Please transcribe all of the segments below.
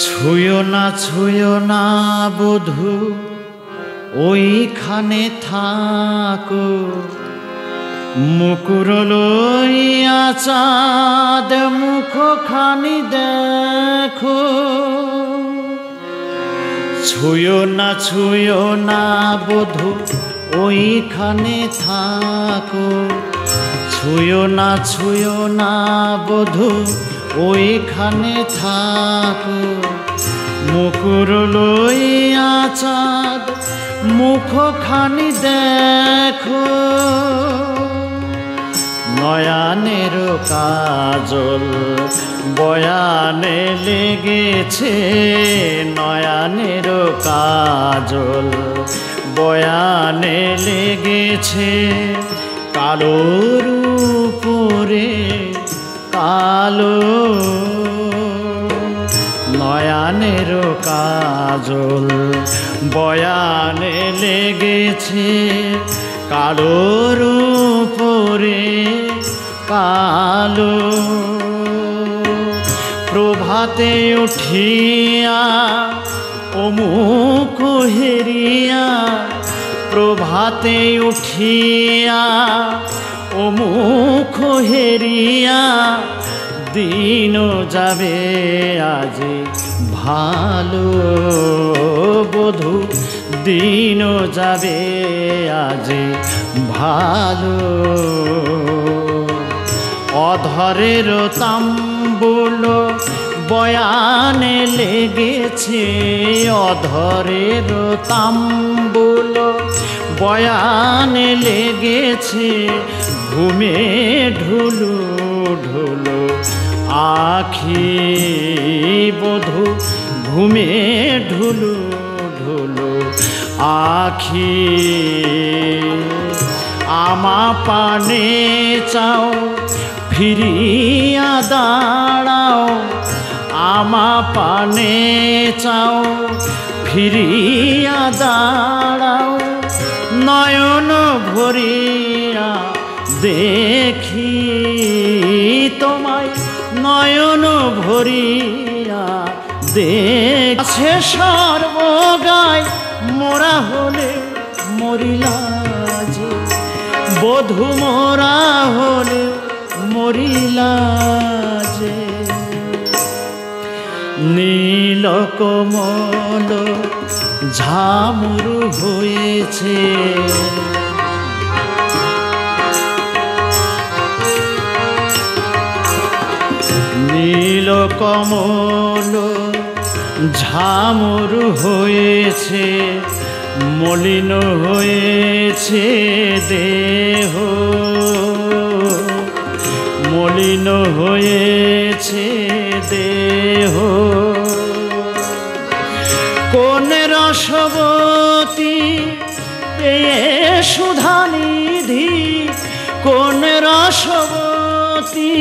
ছুঁয়ো না বধূ ওইখানে থাকো, মুকুর লইয়া চাঁদ মুখখানি দেখো। ছুঁয়ো না বধূ ওইখানে থাকো, ছুঁয়ো না বধূ ওইখানে থাকো, মুকুর লইয়া চাঁদ মুখখানি দেখো। নয়নের কাজল বয়ানে লেগেছে, নয়নের কাজল বয়ানে লেগেছে, কালোর উপরে কালো। নয়নের কাজল বয়ানে লেগেছে, কালোর উপরে কালো। প্রভাতে উঠিয়া অমুক হেরিয়া, প্রভাতে উঠিয়া অমুখ হেরিয়া, দিন যাবে আজ ভালো বধূ, দিন যাবে আজ ভালো। অধরের তাম্বুল বয়ানে লেগেছে, অধরের তাম্বুল বয়ানে লেগেছে, ঘুমে ঢুলু ঢুলু আখি বধূ, ঘুমে ঢুলু ঢুলু আখি। আমা পানে চাও ফিরিয়া দাঁড়াও, আমা পানে চাও ফিরিয়া দাঁড়াও, নয়ন ভরিয়া দেখি তোমায়, নয়ন ভরিয়া দেখছে সর্বগায়। মোরা হলে মরিলা যে বধূ, মোরা হলে মরিলা যে। নীল কমল ঝামরু হয়েছে, নীল কমল ঝামরু হয়েছে, মলিন হয়েছে দেহ, মলিন হয়েছে দেহ। কোন রসবতী পেয়ে সুধানিধি, কোন রসবতী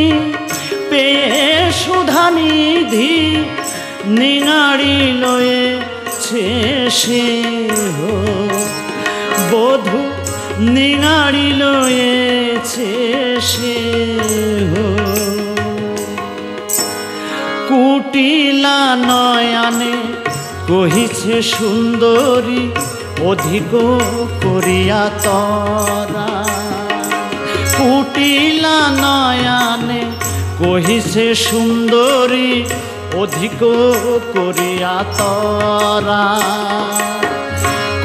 পেয়ে সুধানিধি, নিঙাড়ি লয়েছে সে বধূ, নিঙাড়ি লয়েছে সে। কুটিলা নয়ানে কহিছে সুন্দরী, অধিক করিয়া তরা। কুটিলা নয়ানে কহিছে সুন্দরী, অধিক করিয়া তরা।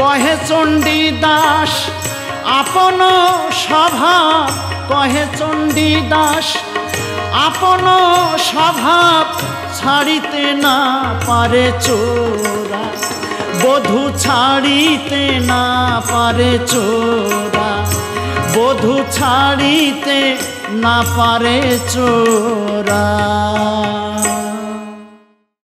কহে চণ্ডী দাস আপন স্বভাব, কহে চণ্ডী দাস আপন স্বভাব, ছাড়িতে না পারে চোরা বধূ, ছাড়িতে না পারে চোরা বধূ, ছাড়িতে না পারে চোরা।